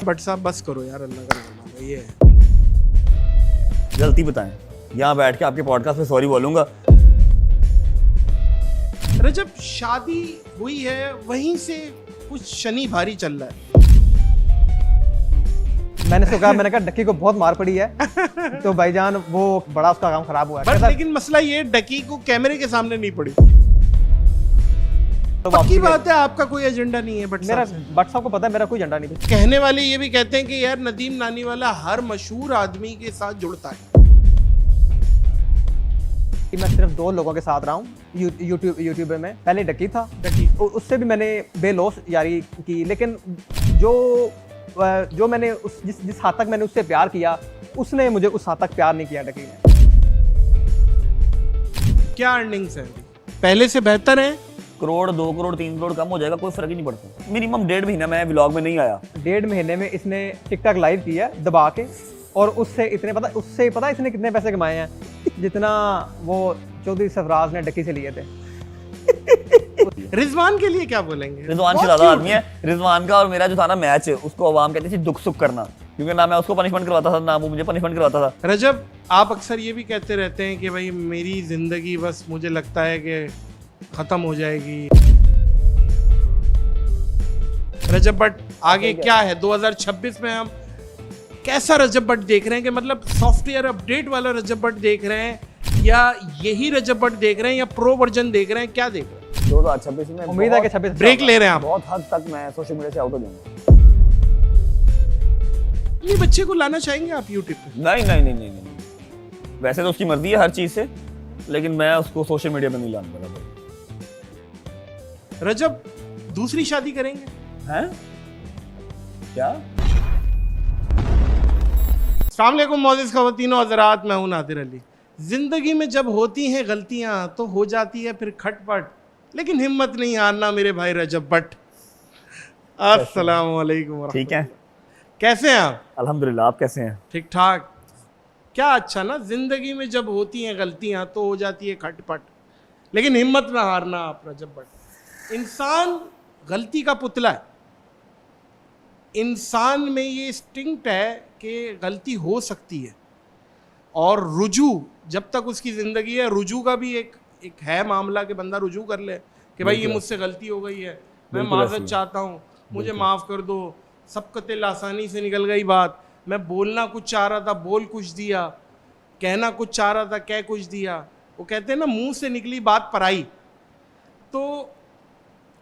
But साहब बस करो यार, अल्लाह का नाम है, ये है। गलती बताएं, यहाँ बैठ के आपके पॉडकास्ट पे सॉरी बोलूंगा। रजब, शादी हुई है, वहीं से कुछ शनि भारी चल रहा है। मैंने उसको कहा, मैंने कहा डक्की को बहुत मार पड़ी है तो भाईजान वो बड़ा उसका काम खराब हुआ है। बट लेकिन मसला ये, डकी को कैमरे के सामने नहीं पड़ी। तो पक्की बात है, आपका कोई एजेंडा नहीं है। बट मेरा बट साहब को पता है मेरा कोई झंडा नहीं है। कहने वाले ये भी कहते हैं कि यार नदीम नानीवाला हर मशहूर आदमी के साथ जुड़ता है। कि मैं सिर्फ 2 लोगों के साथ रहा हूँ यूट्यूब में। पहले डक्की था, उससे भी मैंने बेलौस यारी की, लेकिन जो मैंने जिस हद तक मैंने उससे प्यार किया, उसने मुझे उस हद तक प्यार नहीं किया डक्की ने। क्या अर्निंग्स है पहले से बेहतर है? करोड़, 2 करोड़, 3 करोड़ कम हो जाएगा, कोई फर्क ही नहीं पड़ता। मिनिमम 1.5 महीना मैं व्लॉग में नहीं आया। 1.5 महीने में इसने टिकटॉक लाइव किया दबा के, और उससे पता इसने कितने पैसे कमाए हैं, जितना वो चौधरी सरफराज ने डक्की से लिए थे। रिजवान के लिए क्या बोलेंगे? रिजवान से ज्यादा आदमी है। रिजवान का और मेरा जो था ना मैच, उसको अवाम कहती थी दुख सुख करना, क्योंकि ना मैं उसको पनिशमेंट करवाता था, ना वो मुझे पनिशमेंट करवाता था। रजब, आप अक्सर ये भी कहते रहते हैं कि भाई मेरी जिंदगी बस मुझे लगता है कि खत्म हो जाएगी। रजब भट्ट आगे क्या है? 2026 में हम कैसा रजब भट्ट देख रहे हैं? कि मतलब सॉफ्टवेयर अपडेट वाला रजब भट्ट देख रहे हैं, या यही रजब भट्ट देख रहे हैं, या प्रो वर्जन देख रहे हैं? क्या देख रहे हैं? 2026 में उम्मीद है कि 26 ब्रेक ले रहे हैं आप? बहुत हद तक मैं सोशल मीडिया से आउट हो जाऊंगा। ये बच्चे को लाना चाहेंगे आप यूट्यूब पे? नहीं। वैसे तो उसकी मर्जी है हर चीज से, लेकिन मैं उसको सोशल मीडिया पे नहीं लाने वाला। रजब दूसरी शादी करेंगे? हैं? क्या? अस्सलाम वालेकुम मोअज़्ज़िज़ ख़वातीनो हज़रात, मैं हूं नादिर अली। जिंदगी में जब होती हैं गलतियां तो हो जाती है फिर खटपट, लेकिन हिम्मत नहीं हारना मेरे भाई रजब भट्ट। अस्सलाम वालेकुम। ठीक है, कैसे हैं आप? अल्हम्दुलिल्लाह, आप कैसे हैं? ठीक ठाक। क्या अच्छा ना, जिंदगी में जब होती हैं गलतियां तो हो जाती है खटपट, लेकिन हिम्मत ना हारना आप रजब भट्ट। इंसान गलती का पुतला है। इंसान में ये इंस्टिंक्ट है कि गलती हो सकती है, और रुजू जब तक उसकी ज़िंदगी है, रुजू का भी एक है मामला कि बंदा रुजू कर ले कि भाई ये मुझसे गलती हो गई है, मैं माफ़रत चाहता हूँ, मुझे माफ़ कर दो। सबका दिल आसानी से निकल गई बात। मैं बोलना कुछ चाह रहा था, बोल कुछ दिया, कहना कुछ चाह रहा था, कह कुछ दिया। वो कहते हैं ना, मुंह से निकली बात पराई। तो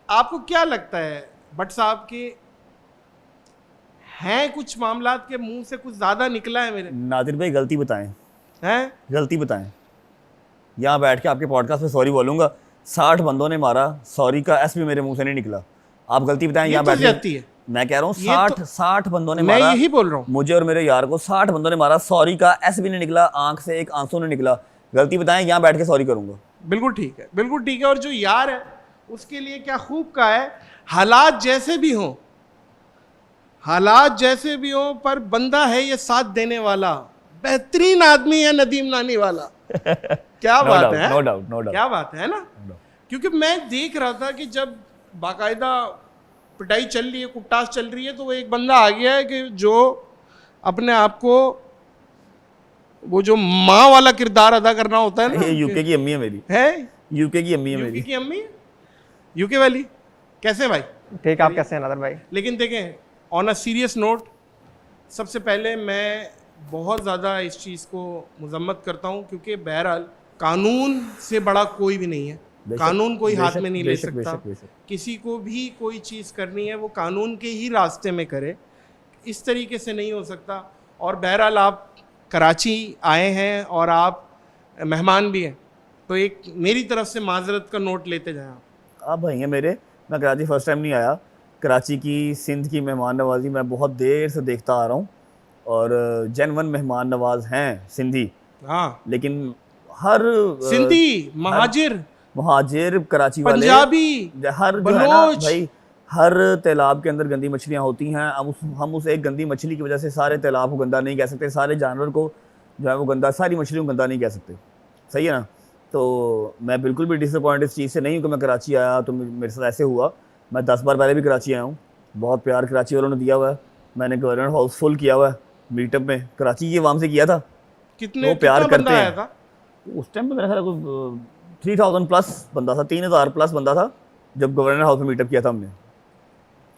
आपको क्या लगता है भट्ट साहब के हैं कुछ मामलात के मुंह से कुछ ज़्यादा निकला है मेरे? नादिर भाई गलती बताएं, हैं? गलती बताएं। यहाँ बैठ के आपके पॉडकास्ट पे सॉरी बोलूंगा। 60 बंदों ने मारा, सॉरी का एस भी मेरे मुंह से नहीं निकला। आप गलती बताएं। यहाँ बैठ के मैं कह रहा हूँ 60 बंदों ने मारा, मैं यही बोल रहा हूँ, मुझे और मेरे यार को 60 बंदों ने मारा, सॉरी का एस भी नहीं निकला, आंख से एक आंसू नहीं निकला। गलती बताएं, यहाँ बैठ के सॉरी करूंगा। बिल्कुल ठीक है, बिल्कुल ठीक है। और जो यार है उसके लिए क्या खूब का है, हालात जैसे भी हों, हालात जैसे भी हों, पर बंदा है ये साथ देने वाला, बेहतरीन आदमी है नदीम नानीवाला। क्या बात है? नो डाउट, नो डाउट, क्या बात है ना। क्योंकि मैं देख रहा था कि जब बाकायदा पिटाई चल रही है, कुटास चल रही है, तो वो एक बंदा आ गया है कि जो अपने आप को वो जो माँ वाला किरदार अदा करना होता है ना। ये यूके की अम्मी है मेरी, है यूके की अम्मी है मेरी। यूके की अम्मी, यूके वाली। कैसे भाई? ठीक, आप कैसे हैं नादिर भाई? लेकिन देखें, ऑन अ सीरियस नोट, सबसे पहले मैं बहुत ज़्यादा इस चीज़ को मजम्मत करता हूँ, क्योंकि बहरहाल कानून से बड़ा कोई भी नहीं है। कानून कोई हाथ में नहीं ले सकता। किसी को भी कोई चीज़ करनी है वो कानून के ही रास्ते में करे, इस तरीके से नहीं हो सकता। और बहरहाल आप कराची आए हैं और आप मेहमान भी हैं, तो एक मेरी तरफ से माजरत का नोट लेते जाएं आप भाई हैं मेरे। मैं कराची फर्स्ट टाइम नहीं आया। कराची की, सिंध की मेहमान नवाजी मैं बहुत देर से देखता आ रहा हूँ, और जेन्युइन मेहमान नवाज हैं सिंधी। हाँ, लेकिन हर सिंधी, महाजिर, कराची वाले, पंजाबी, हर जो है ना भाई, हर तालाब के अंदर गंदी मछलियाँ होती हैं। हम उस एक गंदी मछली की वजह से सारे तालाब को गंदा नहीं कह सकते, सारे जानवर को जो है वो गंदा, सारी मछलियों को गंदा नहीं कह सकते। सही है ना? तो मैं बिल्कुल भी डिसअपॉइंट इस चीज़ से नहीं हूँ कि मैं कराची आया तो मेरे साथ ऐसे हुआ। मैं 10 बार पहले भी कराची आया हूँ, बहुत प्यार कराची वालों ने दिया हुआ है, मैंने गवर्नर हाउस फुल किया हुआ है मीटअप में, कराची ये वहाँ से किया था। कितने वो प्यार कितना करते बंदा आया हैं। था? उस टाइम पे मेरा ख्याल है 3000 प्लस बंदा था, 3000 प्लस बंदा था जब गवर्नर हाउस में मीटअप किया था हमने।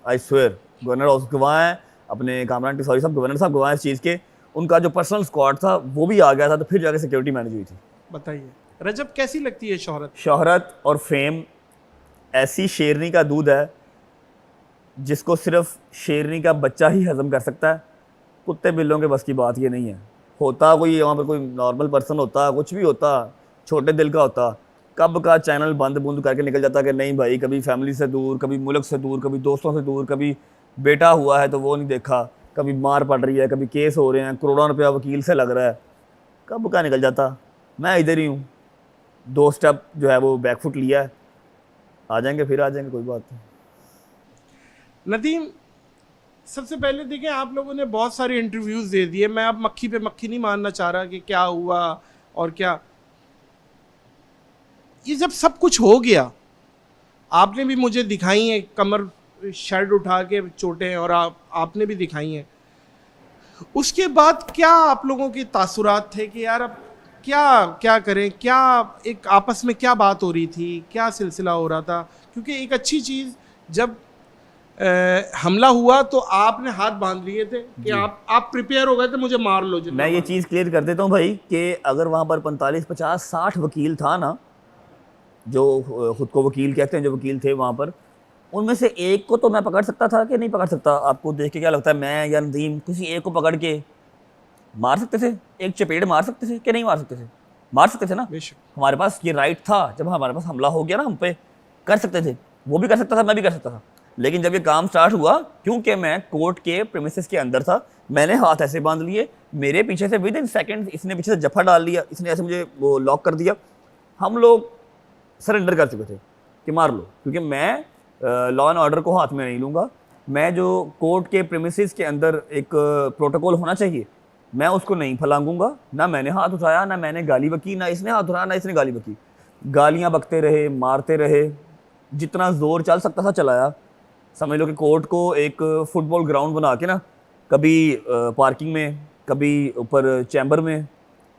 आई स्वेयर गवर्नर हाउस गवाह हैं, अपने कामरान टिसौरी साहब गवर्नर साहब गवाह इस चीज़ के। उनका जो पर्सनल स्क्वाड था वो भी आ गया था, तो फिर जाके सिक्योरिटी मैनेज हुई थी। बताइए रजब कैसी लगती है शोहरत? शोहरत और फेम ऐसी शेरनी का दूध है जिसको सिर्फ शेरनी का बच्चा ही हजम कर सकता है। कुत्ते बिल्लों के बस की बात ये नहीं है। होता कोई वहाँ पर कोई नॉर्मल पर्सन होता, कुछ भी होता, छोटे दिल का होता, कब का चैनल बंद बूंद करके निकल जाता कि नहीं भाई, कभी फैमिली से दूर, कभी मुल्क से दूर, कभी दोस्तों से दूर, कभी बेटा हुआ है तो वो नहीं देखा, कभी मार पड़ रही है, कभी केस हो रहे हैं, करोड़ों रुपया वकील से लग रहा है, कब का निकल जाता। मैं इधर ही हूँ, 2 स्टेप जो है वो बैकफुट लिया है, आ जाएंगे फिर आ जाएंगे, कोई बात नहीं। नदीम, सबसे पहले देखें आप लोगों ने बहुत सारे इंटरव्यूज़ दे दिए। मैं अब मक्खी पे मक्खी नहीं मारना चाह रहा कि क्या हुआ और क्या। ये जब सब कुछ हो गया, आपने भी मुझे दिखाई है कमर शर्ट उठा के चोटें, और आपने भी दिखाई हैं। उसके बाद क्या आप लोगों के तासुरात थे कि यार अब क्या क्या करें? क्या एक आपस में क्या बात हो रही थी, क्या सिलसिला हो रहा था? क्योंकि एक अच्छी चीज़, जब हमला हुआ तो आपने हाथ बांध लिए थे कि आप प्रिपेयर हो गए थे, मुझे मार लो। मैं ये चीज़ क्लियर कर देता हूँ भाई कि अगर वहाँ पर 45, 50, 60 वकील था ना, जो खुद को वकील कहते हैं, जो वकील थे वहाँ पर, उनमें से एक को तो मैं पकड़ सकता था कि नहीं पकड़ सकता? आपको देख के क्या लगता है, मैं या नदीम किसी एक को पकड़ के मार सकते थे? एक चपेट मार सकते थे कि नहीं मार सकते थे? मार सकते थे ना। हमारे पास ये राइट था, जब हमारे पास हमला हो गया ना हम पे, कर सकते थे। वो भी कर सकता था, मैं भी कर सकता था। लेकिन जब ये काम स्टार्ट हुआ, क्योंकि मैं कोर्ट के प्रीमिसेस के अंदर था, मैंने हाथ ऐसे बांध लिए, मेरे पीछे से विद इन सेकेंड इसने पीछे से जफा डाल लिया, इसने ऐसे मुझे वो लॉक कर दिया। हम लोग सरेंडर कर चुके थे कि मार लो, क्योंकि मैं लॉ एंड ऑर्डर को हाथ में नहीं लूँगा। मैं जो कोर्ट के प्रीमिसेस के अंदर एक प्रोटोकॉल होना चाहिए, मैं उसको नहीं फलांगूंगा। ना मैंने हाथ उठाया, ना मैंने गाली बकी, ना इसने हाथ उठाया, ना इसने गाली बकी। गालियाँ बकते रहे, मारते रहे, जितना जोर चल सकता था चलाया। समझ लो कि कोर्ट को एक फुटबॉल ग्राउंड बना के ना, कभी पार्किंग में, कभी ऊपर चैम्बर में,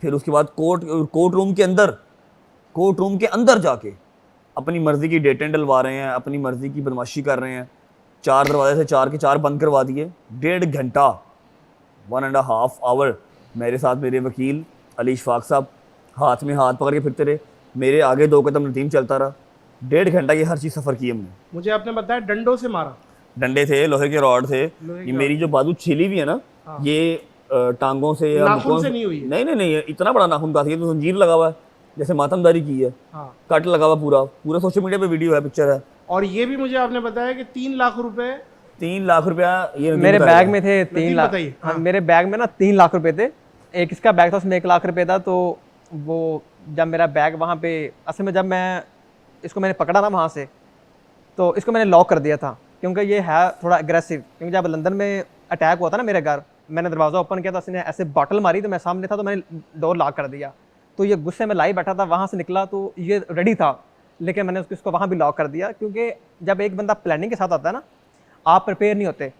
फिर उसके बाद कोर्ट रूम के अंदर जाके अपनी मर्ज़ी की डेटें डलवा रहे हैं, अपनी मर्ज़ी की बदमाशी कर रहे हैं। 4 दरवाजे से 4 के 4 बंद करवा दिए। 1.5 घंटा 1.5 आवर मेरे साथ मेरे वकील अली इशफाक साहब हाथ में हाथ पकड़ के फिरते रहे। मेरे आगे 2 कदम नदीम चलता रहा। 1.5 घंटा ये हर चीज़ सफ़र की हमने। मुझे आपने बताया डंडों से मारा? डंडे थे, लोहे के रॉड थे। ये मेरी जो बाजू छिली हुई है ना, ये टांगों से या नाखून से नहीं हुई है? नहीं, इतना बड़ा नाखून का था, ये तो जंजीर लगा हुआ है, जैसे मातमदारी की है। कट लगा हुआ पूरा सोशल मीडिया पे वीडियो है, पिक्चर है। और ये भी मुझे आपने बताया कि 3 लाख रुपए 3 लाख रुपया ये मेरे बैग में थे। 3 लाख। हाँ, मेरे बैग में ना 3 लाख रुपए थे। एक इसका बैग था, उसमें 1 लाख रुपए था। तो वो जब मेरा बैग वहाँ पे, असल में जब मैं इसको मैंने पकड़ा ना वहाँ से, तो इसको मैंने लॉक कर दिया था, क्योंकि ये है थोड़ा अग्रेसिव। क्योंकि जब लंदन में अटैक हुआ था ना मेरे घर, मैंने दरवाज़ा ओपन किया तो इसने ऐसे बॉटल मारी, तो मैं सामने था तो मैंने डोर लॉक कर दिया। तो ये गुस्से में लाई बैठा था, वहाँ से निकला तो ये रेडी था, लेकिन मैंने इसको वहाँ भी लॉक कर दिया। क्योंकि जब एक बंदा प्लानिंग के साथ आता है ना, आप प्रिपेयर नहीं होते,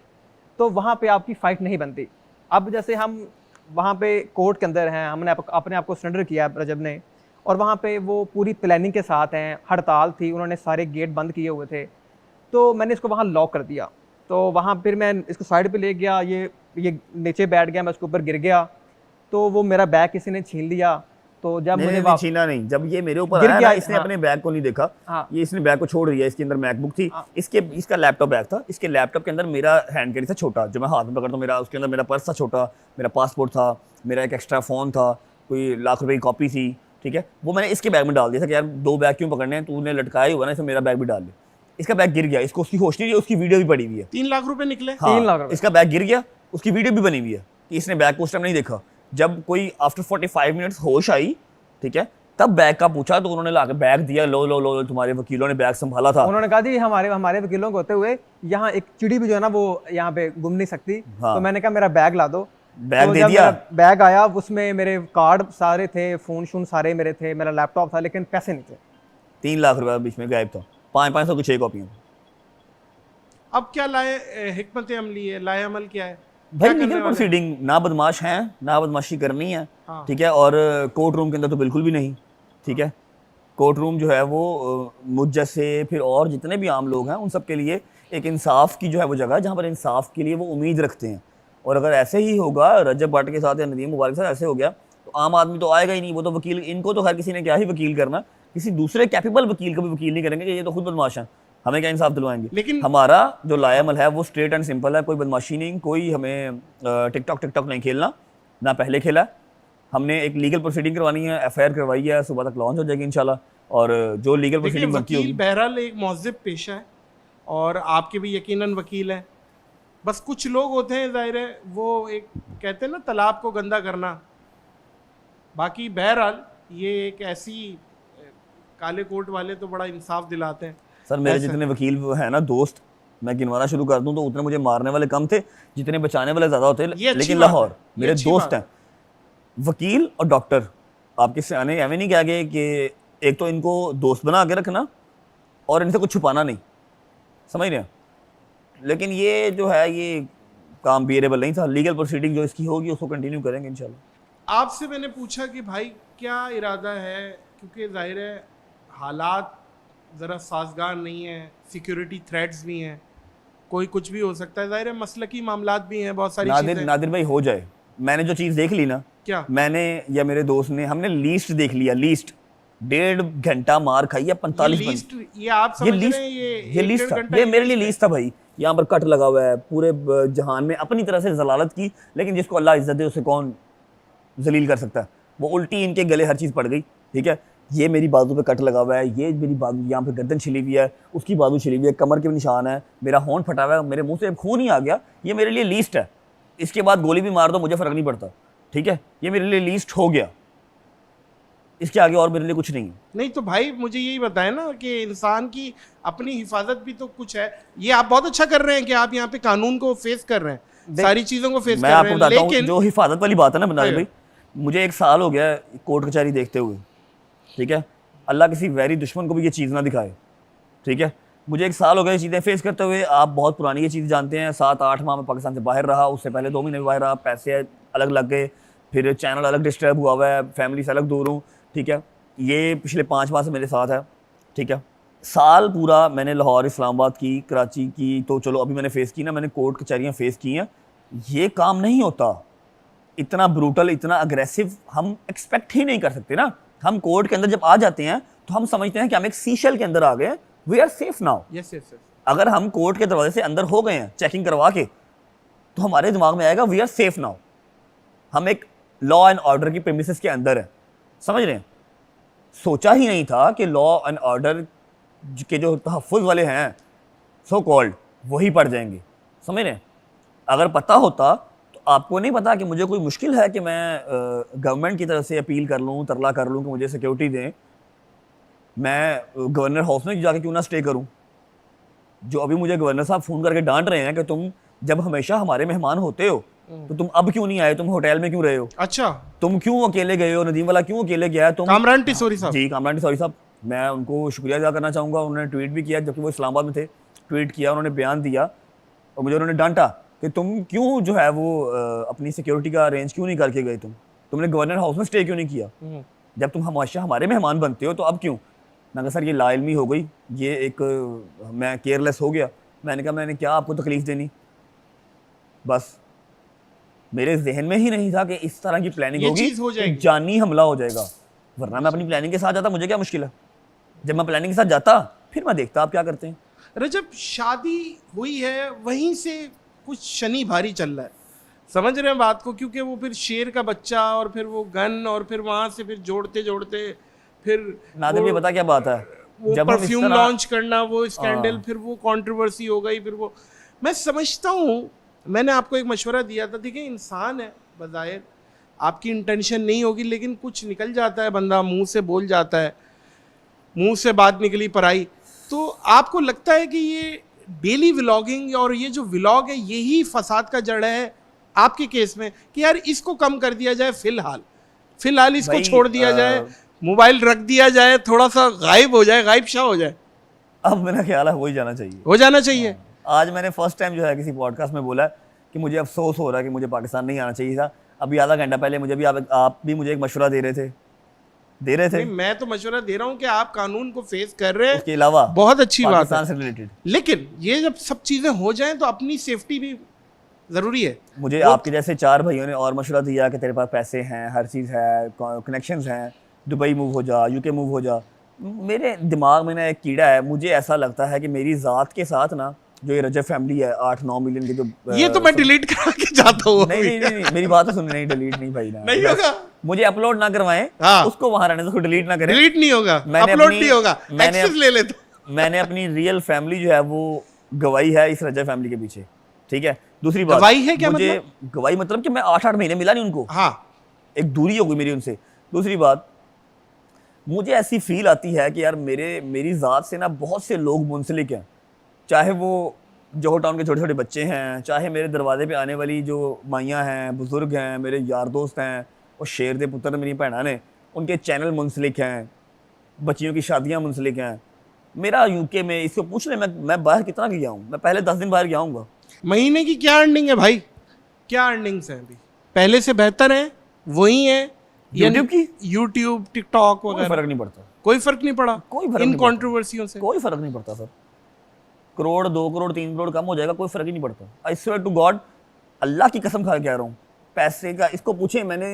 तो वहाँ पे आपकी फ़ाइट नहीं बनती। अब जैसे हम वहाँ पे कोर्ट के अंदर हैं, हमने अपने आप को सरेंडर किया रजब ने, और वहाँ पे वो पूरी प्लानिंग के साथ हैं। हड़ताल थी, उन्होंने सारे गेट बंद किए हुए थे, तो मैंने इसको वहाँ लॉक कर दिया। तो वहाँ फिर मैं इसको साइड पे ले गया, ये नीचे बैठ गया, मैं उसके ऊपर गिर गया, तो वो मेरा बैग किसी ने छीन लिया। तो जब मुझे छीना नहीं, जब ये मेरे ऊपर आया ना, इसने अपने बैग को नहीं देखा। ये इसने बैग को छोड़ दिया। इसके अंदर मैकबुक थी, इसका लैपटॉप बैग था। इसके लैपटॉप के अंदर मेरा हैंड कैरी था छोटा, जो मैं हाथ में पकड़ता हूँ। मेरा उसके अंदर मेरा पर्स था छोटा, मेरा पासपोर्ट था, मेरा एक एक्स्ट्रा फ़ोन था, कोई लाख रुपए की कॉपी थी, ठीक है। वो मैंने इसके बैग में डाल दिया था कि यार 2 बैग क्यों पकड़ने हैं, तूने लटकाया हुआ ना, इसमें मेरा बैग भी डाल ले। इसका बैग गिर गया, इसको उसकी होश नहीं रही, उसकी वीडियो भी पड़ी हुई है। 3 लाख रुपए निकले? 3 लाख रुपए। इसका बैग गिर गया, उसकी वीडियो भी बनी हुई है कि इसने बैग को उस टाइम नहीं देखा। जब कोई आफ्टर 45 मिनट्स होश आई, ठीक है, तब बैग का पूछा तो उन्होंने लाके बैग दिया। लो, तुम्हारे वकीलों ने बैग संभाला था। उन्होंने कहा जी हमारे वकीलों को होते हुए यहाँ एक चिड़ी भी जो है ना, वो यहाँ पे घूम नहीं सकती। तो मैंने कहा मेरा बैग ला दो। बैग दे दिया। बैग आया, उसमें मेरे कार्ड सारे थे, फोन शून सारे मेरे थे, मेरा लैपटॉप था, लेकिन पैसे नहीं थे। 3 लाख रुपया बीच में गायब था। 500 की 6 कॉपियाँ। अब क्या लाए हिकमत अमली है, लाए अमल क्या है? भाई लीगल प्रोसीडिंग, ना बदमाश हैं, ना बदमाशी करनी है, हाँ। ठीक है, और कोर्ट रूम के अंदर तो बिल्कुल भी नहीं, ठीक है। कोर्ट रूम जो है वो मुझ जैसे फिर और जितने भी आम लोग हैं उन सब के लिए एक इंसाफ की जो है वो जगह है, जहाँ पर इंसाफ के लिए वो उम्मीद रखते हैं। और अगर ऐसे ही होगा रजब भट्ट के साथ या नदीम मुबारक के साथ ऐसे हो गया तो आम आदमी तो आएगा ही नहीं। वो तो वकील, इनको तो हर किसी ने क्या ही वकील करना, किसी दूसरे कैपेबल वकील को भी वकील नहीं करेंगे, ये तो खुद बदमाश हैं, हमें क्या इंसाफ दिलवाएंगे। लेकिन हमारा जो लायामल है वो स्ट्रेट एंड सिंपल है, कोई बदमाशी नहीं, कोई हमें टिकटॉक नहीं खेलना, ना पहले खेला। हमने एक लीगल प्रोसीडिंग करवानी है, एफआईआर करवाई है, सुबह तक लॉन्च हो जाएगी इंशाल्लाह। और जो लीगल देखिए प्रोसीडिंग बनती वकील होगी, बहरहाल एक मौज़िब पेशा है और आपके भी यकीनन वकील हैं। बस कुछ लोग होते हैं जाहिर है वो एक कहते हैं ना तालाब को गंदा करना। बाकी बहरहाल ये एक ऐसी काले कोट वाले तो बड़ा इंसाफ दिलाते हैं। सर मेरे ऐसा। जितने वकील हैं ना दोस्त, मैं गिनवाना शुरू कर दूं तो उतने मुझे मारने वाले कम थे, जितने बचाने वाले ज़्यादा होते। ये अच्छी लेकिन बात लाहौर है, ये मेरे अच्छी दोस्त बात हैं वकील और डॉक्टर, आपके सियाने एवं नहीं कह गए कि एक तो इनको दोस्त बना के रखना और इनसे कुछ छुपाना नहीं, समझ रहे हैं। लेकिन ये जो है ये काम बियरेबल नहीं था। लीगल प्रोसीडिंग जो इसकी होगी उसको कंटिन्यू करेंगे इंशाल्लाह। आपसे मैंने पूछा कि भाई क्या इरादा है, क्योंकि जाहिर है हालात ज़रा साजगार नहीं है, सिक्योरिटी थ्रेट्स भी हैं, कोई कुछ भी हो सकता है, जाहिर है मसलकी मामलात भी हैं, बहुत सारी चीज़ें। नादिर भाई हो जाए, मैंने जो चीज़ देख ली ना, क्या मैंने या मेरे दोस्त ने, हमने लीस्ट देख लिया, लीस्ट 1.5 घंटा मार खाई है, 45 मिनट। लिस्ट ये आप समझ रहे हैं ये लीस्ट था, ये मेरे लिए लीस्ट था भाई। यहाँ पर कट लगा हुआ है पूरे जहान में अपनी तरह से जलालत की, लेकिन जिसको अल्लाह इज्जत दे उसे कौन जलील कर सकता है। वो उल्टी इनके गले हर चीज़ पड़ गई, ठीक है। ये मेरी बाजू पे कट लगा हुआ है, ये मेरी बाजू यहाँ पे गर्दन छिली हुई है, उसकी बाजू छिली हुई है, कमर के निशान है, मेरा होंठ फटा हुआ है, मेरे मुंह से खून ही आ गया। ये मेरे लिए लीस्ट है, इसके बाद गोली भी मार दो मुझे फ़र्क नहीं पड़ता, ठीक है। ये मेरे लिए लीस्ट हो गया, इसके आगे और मेरे लिए कुछ नहीं है। नहीं तो भाई मुझे यही बताएं ना कि इंसान की अपनी हिफाजत भी तो कुछ है। ये आप बहुत अच्छा कर रहे हैं कि आप यहाँ पे कानून को फेस कर रहे हैं, सारी चीज़ों को फेस मैं कर आपको रहे हैं, बताता हूँ लेकिन जो हिफाजत वाली बात है ना बनाए हाँ। भाई, मुझे 1 साल हो गया कोर्ट कचहरी देखते हुए, ठीक है। अल्लाह किसी वैरी दुश्मन को भी ये चीज़ ना दिखाए, ठीक है। मुझे 1 साल हो गया ये चीज़ें फेस करते हुए। आप बहुत पुरानी ये चीज़ जानते हैं, 7-8 माह में पाकिस्तान से बाहर रहा, उससे पहले 2 महीने बाहर रहा, पैसे अलग लग गए, फिर चैनल अलग डिस्टर्ब हुआ है, फैमिली से अलग दूर हूँ, ठीक है। ये पिछले 5 माह से मेरे साथ है, ठीक है। साल पूरा मैंने लाहौर, इस्लामाबाद की, कराची की तो चलो अभी मैंने फेस की ना, मैंने कोर्ट कचहरियाँ फेस की हैं। ये काम नहीं होता, इतना ब्रूटल, इतना अग्रेसिव हम एक्सपेक्ट ही नहीं कर सकते ना। हम कोर्ट के अंदर जब आ जाते हैं तो हम समझते हैं कि हम एक सीशल के अंदर आ गए, we are safe now. Yes yes yes, अगर हम कोर्ट के दरवाजे से अंदर हो गए हैं चेकिंग करवा के, तो हमारे दिमाग में आएगा वी आर सेफ नाउ, हम एक लॉ एंड ऑर्डर की प्रेमिसेस के अंदर है, समझ रहे हैं। सोचा ही नहीं था कि लॉ एंड ऑर्डर के जो तहफ़्फ़ुज़ वाले हैं सो कॉल्ड वही पड़ जाएंगे, समझ रहे हैं। अगर पता होता तो आपको नहीं पता कि मुझे कोई मुश्किल है कि मैं गवर्नमेंट की तरफ से अपील कर लूँ, तरला कर लूँ कि मुझे सिक्योरिटी दें, मैं गवर्नर हाउस में जाके क्यों ना स्टे करूं। जो अभी मुझे गवर्नर साहब फ़ोन करके डांट रहे हैं कि तुम जब हमेशा हमारे मेहमान होते हो तो तुम अब क्यों नहीं आए, तुम होटल में क्यों रहे हो, अच्छा तुम क्यों अकेले गए हो, नदीम वाला क्यों अकेले गया, तुम कामरान टिसोरी साहब। जी कामरान टिसोरी साहब, मैं उनको शुक्रिया अदा करना चाहूँगा। उन्होंने ट्वीट भी किया जबकि वो इस्लामाबाद में थे, ट्वीट किया, उन्होंने बयान दिया और मुझे उन्होंने डांटा कि तुम क्यों जो है वो अपनी सिक्योरिटी का अरेंज क्यों नहीं करके गए, तुमने गवर्नर हाउस में स्टे क्यों नहीं किया, जब तुम हमेशा हमारे मेहमान बनते हो तो अब क्यों। मैं कहा सर ये लाइलमी हो गई, ये एक मैं केयरलेस हो गया। मैंने कहा मैंने क्या आपको तकलीफ़ देनी, बस मेरे जहन में ही नहीं था कि इस तरह की प्लानिंग ये होगी, चीज़ हो जाएगी। एक जानी हमला हो जाएगा। वरना मैं अपनी प्लानिंग के साथ जाता, मुझे क्या मुश्किल है। जब मैं प्लानिंग के साथ जाता फिर मैं देखता आप क्या करते हैं। रजब शादी हुई है वहीं से कुछ शनि भारी चल रहा है, समझ रहे हैं बात को, क्योंकि वो फिर शेर का बच्चा और फिर वो गन और फिर वहां से फिर जोड़ते जोड़ते फिर नादिर ये बता क्या बात है, वो जब हम इस परफ्यूम तरह लॉन्च करना, वो स्कैंडल, फिर वो कंट्रोवर्सी हो गई, फिर वो मैं समझता हूँ। मैंने आपको एक मशवरा दिया था, देखिए इंसान है, बज़ाहिर आपकी इंटेंशन नहीं होगी लेकिन कुछ निकल जाता है, बंदा मुंह से बोल जाता है, मुंह से बात निकली पराई। तो आपको लगता है कि ये डेली व्लॉगिंग और ये जो व्लॉग है यही फसाद का जड़ है आपके केस में, कि यार इसको कम कर दिया जाए, फिलहाल इसको भाई, छोड़ दिया जाए, मोबाइल रख दिया जाए, थोड़ा सा गायब हो जाए, गायब शाह हो जाए, अब मेरा ख्याल है वही जाना चाहिए, हो जाना चाहिए। आज मैंने फर्स्ट टाइम जो है किसी पॉडकास्ट में बोला कि मुझे अफसोस हो रहा है कि मुझे पाकिस्तान नहीं आना चाहिए था। अभी आधा घंटा पहले मुझे भी आप भी मुझे एक मशवरा दे रहे थे नहीं, मैं तो मशवरा दे रहा हूँ कि आप कानून को फेस कर रहे हैं, उसके अलावा बहुत अच्छी बात पाकिस्तान है। से रिलेटेड लेकिन ये जब सब चीजें हो जाएं तो अपनी सेफ्टी भी जरूरी है। मुझे आपके जैसे 4 भाइयों ने और मशवरा दिया कि तेरे पास पैसे हैं, हर चीज़ है, कनेक्शंस हैं, दुबई मूव हो जा, यूके मूव हो जा। मेरे दिमाग में ना एक कीड़ा है, मुझे ऐसा लगता है कि मेरी ज़ात के साथ ना जो ये रजब फैमिली है 8-9 मिलियन की, जो ये तो मैं डिलीट करा के जाता हूँ। नहीं, मेरी बात तो सुन, नहीं डिलीट नहीं भाई ना, नहीं होगा, मुझे अपलोड ना करवाएं, हाँ। उसको वहां रहने दो, उसको डिलीट ना करें। डिलीट नहीं होगा, मैंने अपलोड अपनी- नहीं होगा, मैंने एक्सेस ले लेता। मैंने अपनी रियल फैमिली जो है वो गवाही है इस रजब फैमिली के पीछे, ठीक है। दूसरी बात, गवाही है क्या मुझे गवाही मतलब कि मैं 8-8 महीने मिला नहीं उनको, हाँ, एक दूरी हो गई मेरी उनसे। दूसरी बात, मुझे ऐसी फील आती है कि यार मेरी ज़ात से ना बहुत से लोग मुंसलिक हैं, चाहे वो जोहर टाउन के छोटे छोटे बच्चे हैं, चाहे मेरे दरवाजे पे आने वाली जो माइयाँ हैं, बुज़ुर्ग हैं, मेरे यार दोस्त हैं, और शेर दे पुत्र मेरी भैना ने, उनके चैनल मुंसलिक हैं, बच्चियों की शादियाँ मुंसलिक हैं। मेरा यूके में इसको पूछ ले, मैं बाहर कितना गया हूँ, मैं पहले 10 दिन बाहर गया हूँ। महीने की क्या अर्निंग है भाई, क्या अर्निंग्स हैं अभी? पहले से बेहतर है, वही है? यूट्यूब की, यूट्यूब, टिकटॉक कोई वगैरह फर्क नहीं पड़ता, कोई फर्क नहीं पड़ा कोई फर्क इन नहीं पड़ता। कंट्रोवर्सियों से? कोई फर्क नहीं पड़ता सर, करोड़ 2 करोड़ 3 करोड़ कम हो जाएगा, कोई फर्क ही नहीं पड़ता। आई स्वेयर टू गॉड, अल्लाह की कसम खा के कह रहा हूँ, पैसे का इसको पूछे, मैंने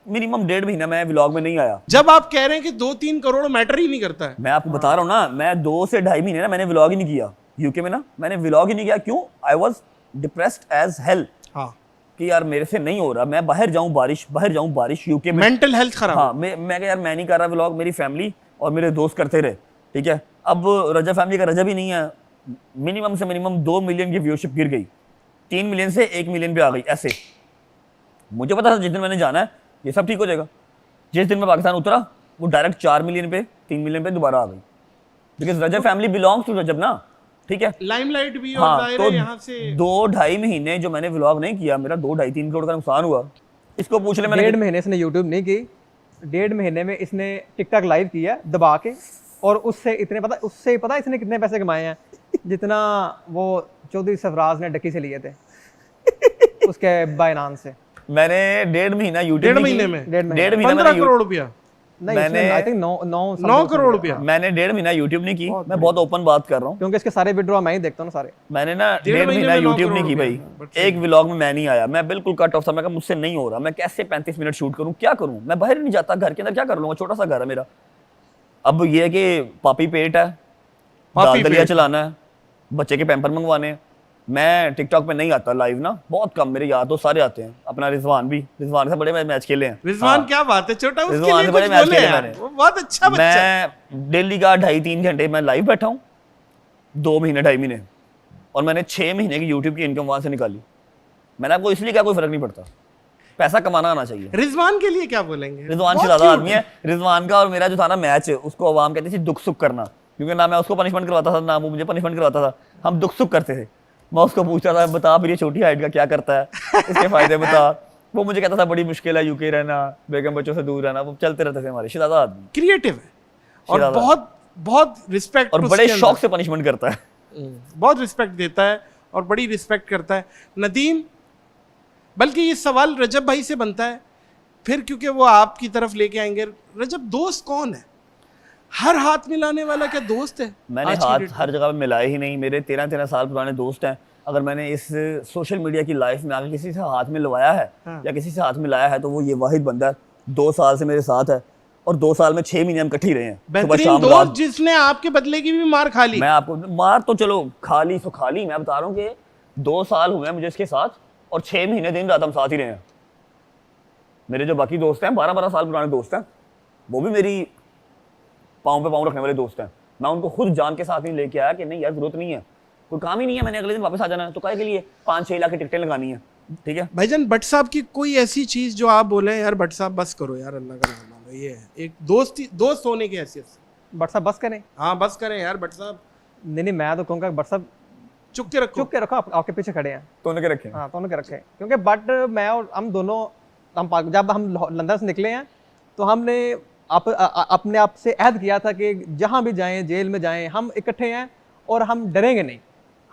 मिनिमम 1.5 महीना मैं व्लॉग में नहीं आया। जब आप कह रहे हैं कि 2-3 करोड़ मैटर ही नहीं करता है, मैं आपको बता रहा हूँ ना, मैं 2 से 2.5 महीने ना मैंने व्लॉग ही नहीं किया यूके में ना, मैंने व्लॉग ही नहीं किया। क्यों? I was depressed as hell हाँ, कि यार मेरे से नहीं हो रहा, मैं बाहर जाऊँ बारिश यूके में, मेंटल हेल्थ खराब। हाँ, मैं यार मैं नहीं कर रहा व्लॉग, मेरी फैमिली और मेरे दोस्त करते रहे, ठीक है। अब रजब फैमिली का रजब ही नहीं है, मिनिमम से मिनिमम 2 मिलियन की व्यूअरशिप गिर गई, 3 मिलियन से 1 मिलियन पे आ गई। ऐसे मुझे पता था जिस दिन मैंने जाना है ये सब ठीक हो जाएगा, जिस दिन मैं पाकिस्तान उतरा वो डायरेक्ट 4 मिलियन पे 3 मिलियन पे दोबारा आ गई, because Rajab family belongs to Rajab ना, ठीक है। लाइमलाइट भी और हाँ, जाहिर तो है यहाँ से 2-2.5 महीने जो मैंने व्लॉग नहीं किया, मेरा 2-2.5-3 करोड़ का नुकसान हुआ। इसको पूछ ले, मैंने 1.5 महीने इसने यूट्यूब नहीं की, 1.5 महीने में इसने टिकटॉक लाइव किया दबा के, और उससे पता इसने कितने पैसे कमाए हैं, जितना वो चौधरी सरफराज ने डक्की से लिए थे उसके बायनान से। मैंने 1.5 महीना यूट्यूब 1.5 महीने में 1.5 महीना 15 मैंने करोड़ रुपया, नहीं, मैंने- आई थिंक 9 करोड़ रुपया। मैंने 1.5 महीना यूट्यूब नहीं की, मैं बहुत ओपन बात कर रहा हूँ। क्योंकि इसके सारे विड्रॉ मैं ही देखता हूँ ना सारे। मैंने ना 1.5 1.5 महीने महीना में 9 यूट्यूब नहीं करोड़ की भाई, रुपया, एक व्लॉग में मैं नहीं आया, मैं बिल्कुल कट ऑफ था। मैं कहा मुझसे नहीं हो रहा, मैं कैसे 35 मिनट शूट करूँ, क्या करूँ, मैं बाहर नहीं जाता, घर के अंदर क्या कर लूँगा, छोटा सा घर है मेरा। अब ये है कि पापी पेट है, दाल दलिया चलाना है, बच्चे के पैम्पर मंगवाने हैं। मैं टिकटॉक पे नहीं आता लाइव ना, बहुत कम, मेरे यार दोस्त सारे आते हैं, अपना रिजवान से बड़े मैच खेले हैं। रिजवान क्या बात है, छोटा उसके रिजवान लिए से कुछ बड़े मैच बोले खेले यार, मैंने। वो बहुत अच्छा बच्चा है। मैं डेली का 2.5-3 घंटे मैं लाइव बैठा हूँ, 2 महीने 2.5 महीने, और मैंने 6 महीने की यूट्यूब की इनकम वहां से निकाली। मैंने आपको इसलिए क्या, कोई फर्क नहीं पड़ता, पैसा कमाना आना चाहिए। रिजवान के लिए क्या बोलेंगे? रिजवान से बहुत ज्यादा cute आदमी है। रिजवान का और मेरा जो था ना मैच, उसको आवाम कहती थी दुख सुख करना, क्योंकि ना मैं उसको पनिशमेंट करवाता था ना वो मुझे पनिशमेंट करवाता था, हम दुख सुख करते थे। मैं उसको पूछता था, बता फिर ये छोटी हाइट का क्या करता है, इसके फायदे बता। वो मुझे कहता था बड़ी मुश्किल है यूके रहना, बेगम बच्चों से दूर रहना। वो चलते रहते थे हमारे शहजादा आदमी, क्रिएटिव है और शिरादा। बहुत रिस्पेक्ट, और बड़े शौक से पनिशमेंट करता है। बहुत रिस्पेक्ट देता है और बड़ी रिस्पेक्ट करता है नदीम। बल्कि ये सवाल रजब भाई से बनता है फिर, क्योंकि वो आपकी तरफ लेके आएंगे। रजब, दोस्त कौन है? हर हाथ मिलाने वाला क्या दोस्त है? मैंने आज की हाथ डेट में? हर जगह पे मिलाए ही नहीं। मेरे 13-13 साल पुराने दोस्त हैं। अगर मैंने इस सोशल मीडिया की लाइफ में आगे किसी से हाथ मिलवाया है हाँ। या किसी से हाथ मिलाया है तो वो ये वाहिद बंदा है, 2 साल से मेरे साथ है, और 2 साल में 6 महीने हम इकट्ठे ही रहे हैं, सुबह बेहतरीन शाम दोस्त रात। जिसने आपके बदले की भी मार खा ली। मैं आपको मार तो चलो खा ली तो खा ली, मैं बता रहा हूँ कि 2 साल हुए हैं मुझे इसके साथ, और 6 महीने दिन रात हम साथ ही रहे हैं। मेरे जो बाकी दोस्त हैं 12-12 साल पुराने दोस्त हैं, वो भी मेरी पाँव पे पाँव रखने वाले दोस्त हैं। मैं उनको खुद जान के साथ नहीं लेके आया कि नहीं यार जरूरत नहीं है, कोई काम ही नहीं है, मैंने अगले दिन वापस आ जाना है, तो काहे के लिए 5-6 लाख की टिकटें लगानी है, ठीक है। भाईजान, भट्ट साहब की कोई ऐसी चीज जो आप बोले यार भट्ट साहब बस करो यार, अल्लाह का नाम लो, ये है एक दोस्त होने की हैसियत से। बट साहब बस करें। हाँ, बस करें यार भट्ट साहब, नहीं, मैं तो कहूँगा बट साहब चुप के रखो। चुप के रखो, आपके पीछे खड़े हैं। तो उनके रखे हाँ, तो उनके रखे, क्योंकि बट मैं और हम दोनों, जब हम लंदन से निकले हैं तो हमने अपने आप से अहद किया था कि जहाँ भी जाएं, जेल में जाएं, हम इकट्ठे हैं और हम डरेंगे नहीं।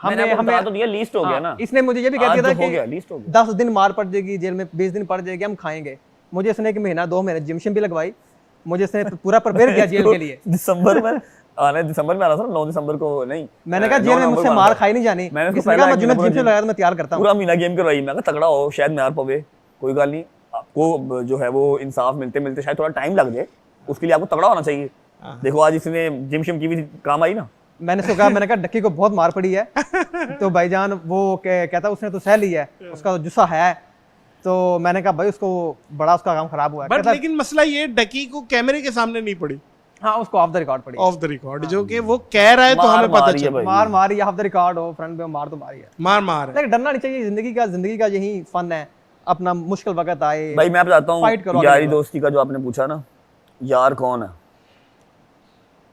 मैंने आपको बता तो दिया, लीस्ट हो गया ना। इसने मुझे ये भी कह आज दिया था तो हो कि गया, लीस्ट हो गया। 10 दिन मार पड़ जाएगी जेल में, 20 दिन पड़ जाएगी, हम खाएंगे। मुझे इसने एक महीना 2 महीने जिम शिम भी लगवाई, मुझे इसने पूरा प्रिपेयर किया जेल के लिए। दिसंबर में दिसंबर में आ रहा था, 9 दिसंबर को नहीं, मैंने कहा जेल में मुझसे मार खाई नहीं जानी। मैंने इसने कहा मैं जिम से लगाया तो मैं तैयार करता हूँ। पूरा महीना गेम करवाई, मैं कहा तगड़ा हो, शायद मार पवे, कोई गल नहीं, आपको जो है वो इंसाफ मिलते मिलते शायद थोड़ा टाइम लग जाए, उसके लिए आपको तगड़ा होना चाहिए। देखो आज इसने जिम शिम की भी काम आई ना। मैंने उसको कहा, मैंने कहा डक्की को बहुत मार पड़ी है तो भाईजान वो कहता उसने तो सह लिया है, उसका जुस्सा है। तो मैंने कहा भाई उसको बड़ा उसका काम खराब हुआ है। बट लेकिन मसला ये डकी को कैमरे के सामने नहीं पड़ी, हाँ उसको ऑफ द रिकॉर्ड पड़ी, ऑफ द रिकॉर्ड, जो कि वो कह रहा है तो हमें पता चला। मार मारी ऑफ द रिकॉर्ड हो, फ्रंट पे मार तो मारी है, मार है। लेकिन डरना नहीं चाहिए, जिंदगी का यही फन है। अपना मुश्किल वक्त आए भाई मैं बताता हूँ, यारी दोस्ती का जो आपने पूछा ना, यार कौन है?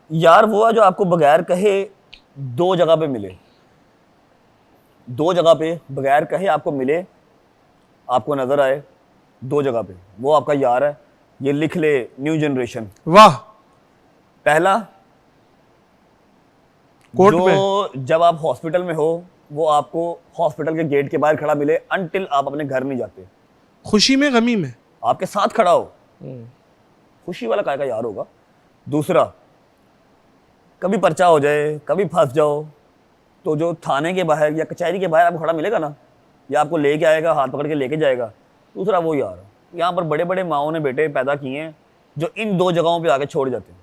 यार वो है जो आपको बगैर कहे 2 जगह पे मिले, 2 जगह पे बगैर कहे आपको मिले, आपको नजर आए 2 जगह पे, वो आपका यार है। ये लिख ले न्यू जनरेशन। वाह। पहला, कोर्ट जो जब आप हॉस्पिटल में हो वो आपको हॉस्पिटल के गेट के बाहर खड़ा मिले, अनटिल आप अपने घर नहीं जाते, खुशी में गमी में आपके साथ खड़ा हो, खुशी वाला काय का यार होगा। दूसरा, कभी पर्चा हो जाए, कभी फंस जाओ, तो जो थाने के बाहर या कचहरी के बाहर आपको खड़ा मिलेगा ना, या आपको लेके आएगा, हाथ पकड़ के लेके जाएगा, दूसरा वो यार। यहाँ पर बड़े बड़े माओं ने बेटे पैदा किए हैं जो इन 2 जगहों पे आके छोड़ जाते हैं।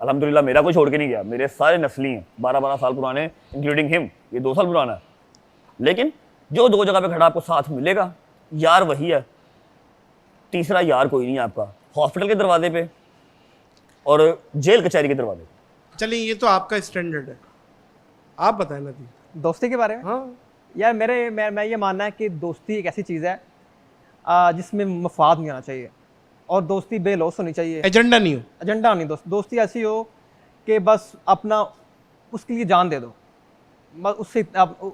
अल्हम्दुलिल्लाह मेरा कोई छोड़ के नहीं गया, मेरे सारे नस्ली हैं, 12-12 साल पुराने, इंक्लूडिंग हिम, ये 2 साल पुराना है। लेकिन जो 2 जगह पे खड़ा आपको साथ मिलेगा, यार वही है। तीसरा यार कोई नहीं आपका, हॉस्पिटल के दरवाजे पे और जेल कचहरी के दरवाजे पे। चलिए ये तो आपका स्टैंडर्ड है, आप बताएं ना दी दोस्ती के बारे में। हाँ यार मैं ये मानना है कि दोस्ती एक ऐसी चीज़ है जिसमें मफाद नहीं आना चाहिए, और दोस्ती बेलौस होनी चाहिए, एजेंडा नहीं हो। एजेंडा नहीं। दोस्ती ऐसी हो कि बस अपना उसके लिए जान दे दो, बस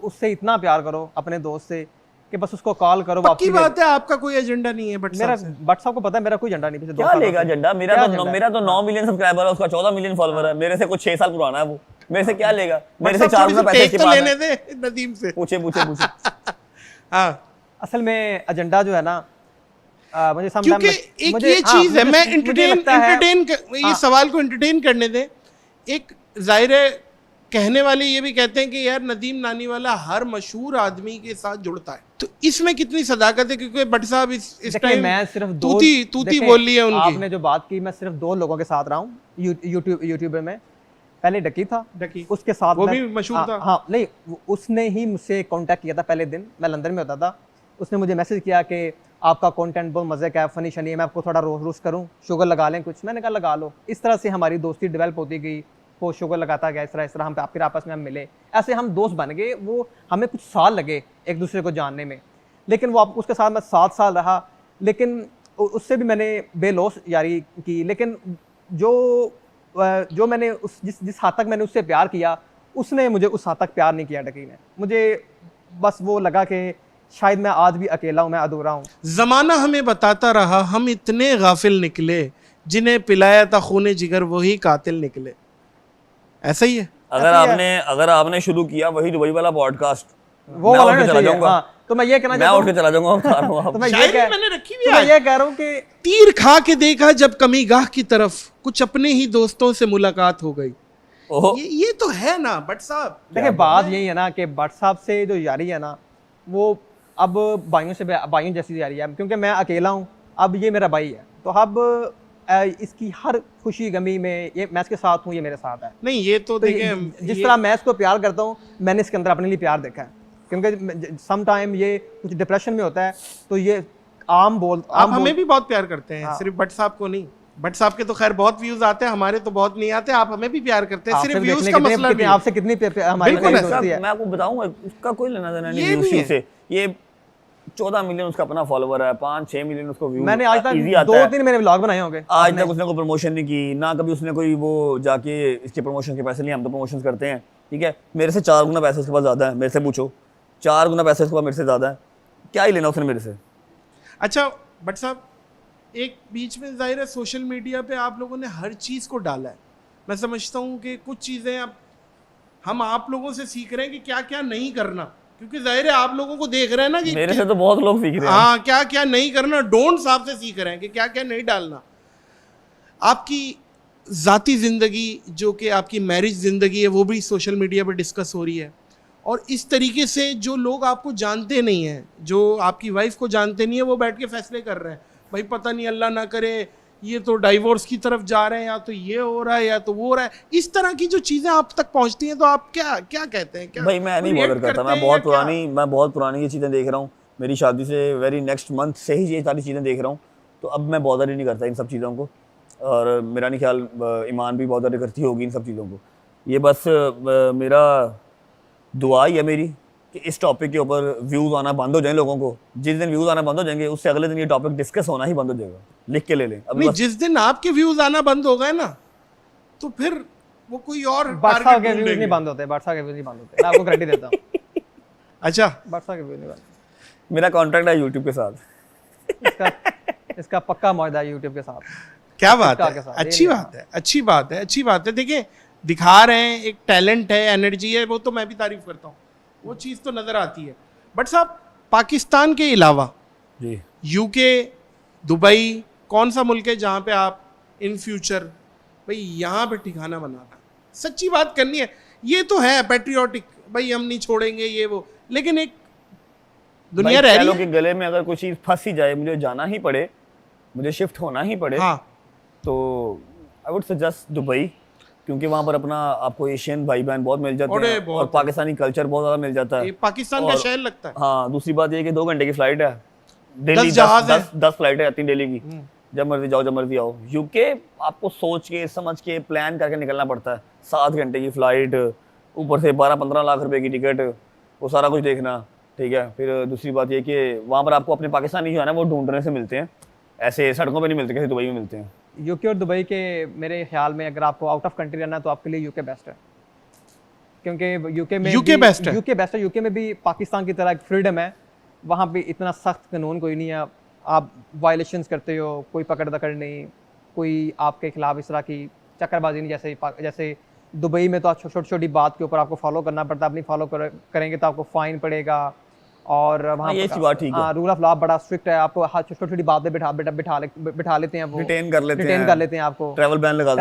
उससे इतना प्यार करो अपने दोस्त से कि बस उसको कॉल करो। पक्की बात है आपका कोई एजेंडा नहीं है। बट मेरा बट साहब को पता है मेरा कोई एजेंडा नहीं। क्या लेगा एजेंडा? मेरा तो 9 मिलियन सब्सक्राइबर है, उसका 14 मिलियन फॉलोवर है, मेरे से कुछ 6 साल पुराना है वो, मेरे से क्या लेगा? मेरे से 4 गुना पैसे तो लेने दे नदीम से। पूछे हाँ असल में एजेंडा जो है ना, मुझे क्योंकि एक ये चीज है, मैं एंटरटेन ये सवाल को एंटरटेन करने दे। एक जाहिर है कहने वाले ये भी कहते हैं कि यार नदीम नानी वाला हर मशहूर आदमी के साथ जुड़ता है, तो इसमें कितनी सदाकत है? क्योंकि भट्ट साहब इस टाइम मैं सिर्फ तूती बोल ली है उनकी। आपने जो बात की, मैं सिर्फ 2 लोगों के साथ रहा हूँ यूट्यूब में। पहले डकी था, उसके साथ वो भी मशहूर था। हाँ नहीं, उसने ही मुझसे कांटेक्ट किया था पहले दिन, मैं लंदन में होता था। उसने मुझे मैसेज किया कि आपका कंटेंट बहुत मजे का है, फनी शनी है, मैं आपको थोड़ा रोस्ट करूं, शुगर लगा लें कुछ। मैंने कहा लगा लो। इस तरह से हमारी दोस्ती डेवलप होती गई, वो शुगर लगाता गया, इस तरह हम फिर आपस में हम मिले, ऐसे हम दोस्त बन गए। वो हमें कुछ साल लगे एक दूसरे को जानने में, लेकिन वो उसके साथ मैं 7 साल रहा, लेकिन उससे भी मैंने बेलौस यारी की। लेकिन जो मैंने जिस हद तक मैंने उससे प्यार किया, उसने मुझे उस हद तक प्यार नहीं किया डकी ने। मुझे बस वो लगा कि शायद मैं आज भी अकेला हूँ, मैं अधूरा हूँ। जमाना हमें बताता रहा हम इतने गाफिल निकले, जिन्हें पिलाया था खूने जिगर वही कातिल निकले। ऐसा ही है। अगर आपने शुरू किया वही दुबई वाला पॉडकास्ट, वो वाला चला जाऊंगा। हाँ, तो मैं ये कहना चाहता हूं, मैं उठ के चला जाऊंगा। तो मैं ये कह रहा हूं कि तीर खा के देखा जब कमी गाह की तरफ, कुछ अपने ही दोस्तों से मुलाकात हो गई। ये तो है ना भट्ट साहब। देखिए बात यही है ना कि भट्ट साहब से जो यारी है ना, वो अब भाइयों जैसी यारी है, क्योंकि मैं अकेला हूँ, अब ये मेरा भाई है। तो अब इसकी हर खुशी गमी में ये मैं इसके साथ हूँ, ये मेरे साथ है। नहीं ये तो देखिए, जिस तरह मैं इसको प्यार करता हूँ, मैंने इसके अंदर अपने लिए प्यार देखा है। क्योंकि सम टाइम ये कुछ डिप्रेशन में होता है, तो ये आप हमें भी बहुत प्यार करते हैं। हाँ। सिर्फ भट्ट साहब को नहीं, भट्ट साहब के तो खैर बहुत व्यूज आते हैं, हमारे तो बहुत नहीं आते। आप हमें भी प्यार करते हैं, सिर्फ व्यूज का मसला नहीं। आपसे कितनी हमारी दोस्ती है, मैं आपको बताऊंगा, उसका कोई लेना देना नहीं व्यूज से। ये 14 मिलियन उसका अपना फॉलोवर है, 5-6 मिलियन उसको व्यूज। मैंने आज तक 2-3 मैंने व्लॉग बनाए होंगे, आज तक उसने कोई प्रमोशन नहीं की ना, कभी उसने कोई वो जाके इसके प्रमोशन के पैसे लिए। हम तो प्रमोशन करते हैं, ठीक है। मेरे से 4 गुना पैसे उसके पास ज्यादा है, मेरे से पूछो, 4 गुना पैसे उसके पास मेरे से ज्यादा है। क्या ही लेना उसने मेरे से। अच्छा भट्ट साहब, एक बीच में जाहिर है सोशल मीडिया पे आप लोगों ने हर चीज़ को डाला है। मैं समझता हूँ कि कुछ चीज़ें अब हम आप लोगों से सीख रहे हैं कि क्या क्या नहीं करना, क्योंकि जाहिर है आप लोगों को देख रहे हैं ना कि मेरे से तो बहुत लोग सीख रहे हैं। हाँ, क्या क्या नहीं करना, डोंट्स आपसे सीख रहे हैं कि क्या क्या नहीं डालना। आपकी ज़ाती ज़िंदगी जो कि आपकी मैरिज ज़िंदगी है वो भी सोशल मीडिया पर डिस्कस हो रही है, और इस तरीके से जो लोग आपको जानते नहीं हैं, जो आपकी वाइफ को जानते नहीं है, वो बैठ के फैसले कर रहे हैं, भाई पता नहीं अल्लाह ना करे ये तो डाइवोर्स की तरफ जा रहे हैं, या तो ये हो रहा है या तो वो हो रहा है। इस तरह की जो चीज़ें आप तक पहुंचती हैं तो आप क्या क्या कहते हैं? क्या भाई मैं नहीं बॉदर करता, मैं बहुत पुरानी ये चीज़ें देख रहा हूँ, मेरी शादी से वेरी नेक्स्ट मंथ से ही ये सारी चीज़ें देख रहा हूँ, तो अब मैं बॉदर ही नहीं करता इन सब चीज़ों को, और मेरा नहीं ख्याल ईमान भी बॉदर करती होगी इन सब चीज़ों को। ये बस मेरा दुआ ही है मेरी कि इस टॉपिक के ऊपर व्यूज़ आना बंद हो जाए लोगों को। जिस दिन व्यूज़ आना बंद हो जाएंगे उससे अगले दिन ये टॉपिक डिस्कस होना ही बंद हो जाएगा, लिख के ले लें। नहीं, जिस दिन आपके व्यूज़ आना बंद हो गए ना तो फिर वो कोई और बादशाह के व्यूज नहीं बंद होते, बादशाह के व्यूज नहीं बंद होते, मैं आपको गारंटी देता हूँ। अच्छा, बादशाह के व्यूज नहीं बंद। मेरा कॉन्ट्रैक्ट है यूट्यूब के साथ। इसका पक्का मुआहदा है यूट्यूब के साथ। क्या बात है, के साथ, अच्छी बात है, अच्छी बात है, अच्छी बात है। देखिए दिखा रहे हैं, एक टैलेंट है, एनर्जी है, वो तो मैं भी तारीफ करता हूँ, वो चीज़ तो नज़र आती है। बट साहब पाकिस्तान के अलावा जी यूके, दुबई, कौन सा मुल्क है जहाँ पे आप इन फ्यूचर भाई यहाँ पे ठिकाना बनाना, सच्ची बात करनी है, ये तो है पैट्रियोटिक, भाई हम नहीं छोड़ेंगे ये वो, लेकिन एक दुनिया रह रही है के गले में अगर कोई चीज़ फंस ही जाए, मुझे जाना ही पड़े, मुझे शिफ्ट होना ही पड़े, हाँ, तो आई वुड सजेस्ट दुबई, क्योंकि वहाँ पर अपना आपको एशियन भाई बहन बहुत मिल जाते हैं और पाकिस्तानी कल्चर बहुत ज़्यादा मिल जाता है। पाकिस्तान का शहर लगता है। हाँ, दूसरी बात ये कि 2 घंटे की फ्लाइट है, दिल्ली 10 फ्लाइटें आती हैं डेली की, जब मर्जी जाओ जब मर्जी आओ। यूके आपको सोच के समझ के प्लान करके निकलना पड़ता है, 7 घंटे की फ्लाइट, ऊपर से 12-15 लाख रुपए की टिकट, वो सारा कुछ देखना, ठीक है। फिर दूसरी बात ये कि वहाँ पर आपको अपने पाकिस्तानी जो है ना वो ढूंढने से मिलते हैं, ऐसे सड़कों पे नहीं मिलते, कैसे दुबई में मिलते हैं। यूके और दुबई के मेरे ख्याल में अगर आपको आउट ऑफ कंट्री रहना है तो आपके लिए यूके बेस्ट है, क्योंकि यूके बेस्ट है। यूके में भी पाकिस्तान की तरह एक फ्रीडम है, वहाँ पे इतना सख्त कानून कोई नहीं है, आप वायलेशंस करते हो कोई पकड़ दकड़ नहीं, कोई आपके खिलाफ इस तरह की चक्करबाजी नहीं, जैसे दुबई में तो आप छोटी छोटी बात के ऊपर आपको फॉलो करना पड़ता है, अपनी फॉलो करेंगे तो आपको फाइन पड़ेगा, और वहाँ हाँ, रूल ऑफ लॉ बड़ा स्ट्रिक्ट है, आपको छोटी छोटी बात पे बिठा लेते हैं, वो डिटेन कर लेते हैं आपको, ट्रैवल बैन लगा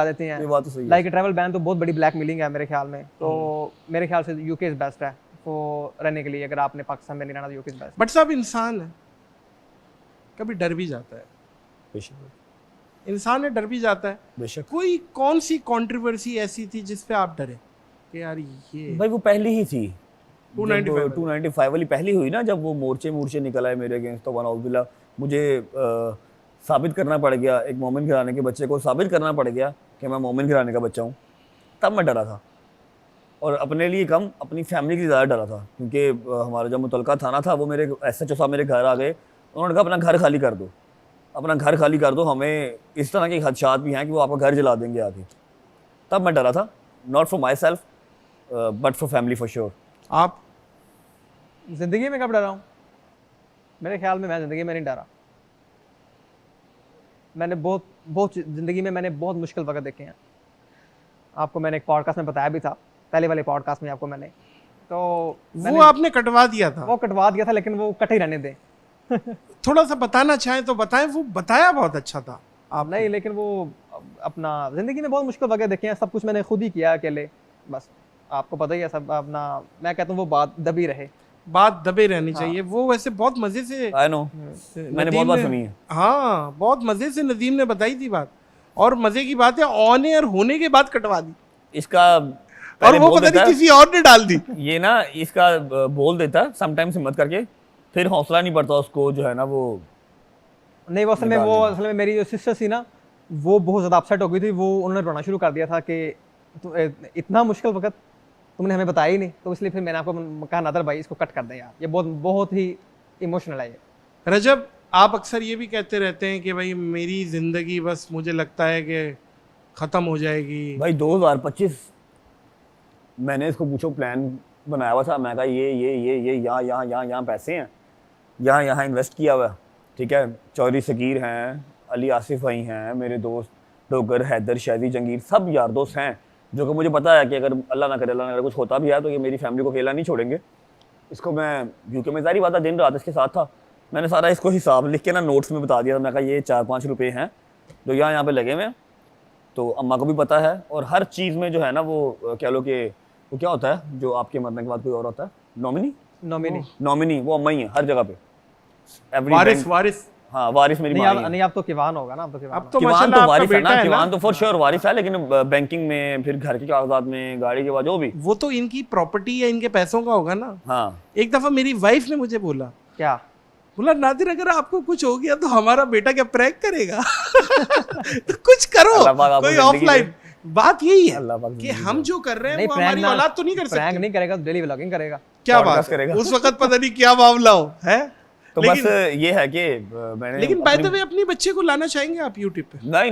देते हैं। ये बात तो सही है, लाइक ट्रैवल बैन तो बहुत बड़ी ब्लैकमेलिंग है मेरे ख्याल में, तो मेरे ख्याल से यूके इज बेस्ट है वो रहने के लिए, अगर आपने पाकिस्तान में नहीं रहना तो यूके इज बेस्ट। बट साहब इंसान है, कभी डर भी जाता है, इंसान है, डर भी जाता है बेशक। कोई कौन सी कंट्रोवर्सी ऐसी थी जिस पे आप डरे कि यार ये भाई वो पहली ही थी, 295 वाली पहली हुई ना, जब वो मोर्चे निकल आए मेरे अगेंस्ट, तो वनाउजुबिल्लाह मुझे साबित करना पड़ गया, एक मोमिन घराने के बच्चे को साबित करना पड़ गया कि मैं मोमिन घराने का बच्चा हूँ, तब मैं डरा था, और अपने लिए कम अपनी फैमिली की ज़्यादा डरा था, क्योंकि हमारा जो मुतलका थाना था वो मेरे SHO साहब मेरे घर आ गए, उन्होंने कहा अपना घर खाली कर दो, अपना घर खाली कर दो, हमें इस तरह के खदशात भी हैं कि वो आपका घर जला देंगे आके। तब मैं डरा था, not for my self but for family for sure. आप ज़िंदगी में कब डरा हूँ? मेरे ख्याल में मैं ज़िंदगी में नहीं डरा, मैंने बहुत ज़िंदगी में मैंने बहुत मुश्किल वक्त देखे हैं, आपको मैंने एक पॉडकास्ट में बताया भी था, पहले वाले पॉडकास्ट में आपको मैंने, तो वो आपने कटवा दिया था, वो कटवा दिया था, लेकिन वो कट ही रहने दें। थोड़ा सा बताना चाहें तो बताएं, वो बताया बहुत अच्छा था आप नहीं, लेकिन वो अपना ज़िंदगी में बहुत मुश्किल वक्त देखे हैं, सब कुछ मैंने खुद ही किया अकेले, बस आपको पता ही है सब अपना, मैं कहता हूँ वो बात दबी रहे, बात दबे रहनी चाहिए। वो वैसे बहुत मजे से आई नो, मैंने बहुत बार सुनी है, हाँ बहुत मजे से नदीम ने बताई थी बात, और मजे की बात है ऑन एयर होने के बाद कटवा दी इसका, और वो पता नहीं किसी और ने डाल दी। ये ना इसका बोल देता समटाइम्स हिम्मत करके, फिर हौसला नहीं पड़ता उसको जो है ना वो नहीं, वो असल में मेरी जो सिस्टर थी ना वो बहुत ज़्यादा अपसेट हो गई थी, वो उन्होंने रोना शुरू कर दिया था कि इतना मुश्किल वक्त तुमने हमें बताया ही नहीं, तो इसलिए फिर मैंने आपको कहा नादर भाई इसको कट कर दें यार, ये बहुत ही इमोशनल है ये। रजब, आप अक्सर ये भी कहते रहते हैं कि भाई मेरी ज़िंदगी बस मुझे लगता है कि ख़त्म हो जाएगी। भाई 2025 मैंने इसको पूछो प्लान बनाया हुआ था, मैं कहा ये यहाँ पैसे हैं, यहाँ इन्वेस्ट किया हुआ, ठीक है, चौधरी सकीर हैं, अली आसिफ भाई हैं, मेरे दोस्त डोगर, हैदर, शादी, जंगीर, सब यार दोस्त हैं, जो कि मुझे पता है कि अगर अल्लाह ना करे, अल्लाह ना करे कुछ होता भी है तो ये मेरी फैमिली को अकेला नहीं छोड़ेंगे। इसको मैं यूके में जारी बात है दिन रात इसके साथ था, मैंने सारा इसको हिसाब लिख के ना नोट्स में बता दिया था। मैं कहा ये 4-5 रुपये हैं जो यहाँ पे लगे हुए हैं, तो अम्मा को भी पता है। और हर चीज़ में जो है ना वो कह लो कि वो क्या होता है जो आपके मरने के बाद कोई और होता है, नॉमिनी, वो अम्मा ही है हर जगह पे। वारिस हाँ वारिस मेरी माँ ही है। नहीं अब तो किवान होगा ना, अब तो किवान अब तो किवान माशाल्लाह तो आपका वारिस है बेटा ना, है किवान ना। तो फॉर श्योर वारिस है, लेकिन बैंकिंग में फिर घर के कागजात में, गाड़ी के बाद जो भी। वो तो इनकी प्रॉपर्टी है, इनके पैसों का होगा ना। हाँ एक दफा मेरी वाइफ ने मुझे बोला, क्या बोला नादिर अगर आपको कुछ हो गया तो हमारा बेटा क्या प्रैंक करेगा? तो कुछ करो, अल्लाह पाक आपको कोई जिंदगी ऑफलाइन। बात यही है अल्लाह पाक कि जिंदगी हम जो कर रहे हैं नहीं वो हमारी प्रैंक औलाद तो नहीं कर प्रैंक सकती। नहीं करेगा, डेली व्लॉगिंग करेगा। क्या podcast बात करेगा। है, उस वक्त पता नहीं क्या मामला हो है। तो बस ये है कि मैंने लेकिन बाय द वे अपने बच्चे को लाना चाहेंगे आप यूट्यूब पे? नहीं,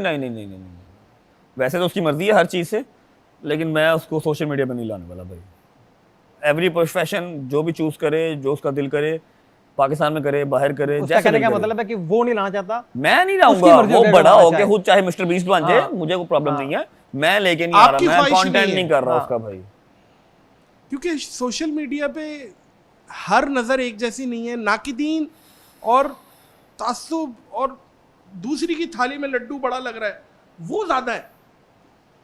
वैसे तो उसकी मर्जी है हर चीज़ से, लेकिन मैं उसको सोशल मीडिया पे नहीं लाने वाला भाई। एवरी प्रोफेशन जो भी चूज करे, जो उसका दिल करे, पाकिस्तान में करे, बाहर करे, उसका जैसे कहने का करे। मतलब है कि वो नहीं लाना चाहता, मैं नहीं उसकी लाऊंगा, मर्जी वो होगी, बड़ा वो हो चाहे। के खुद चाहे मिस्टर बीस्ट बन जाए, हाँ। मुझे कोई प्रॉब्लम हाँ। नहीं है। मैं लेके नहीं आ आपकी रहा, मैं ख्वाहिश कंटेंट नहीं नहीं है। कर रहा हाँ। उसका भाई। क्योंकि सोशल मीडिया पे हर नज़र एक जैसी नहीं है। नाकिदीन और तासुब और दूसरी की थाली में लड्डू बड़ा लग रहा है, वो ज़्यादा है।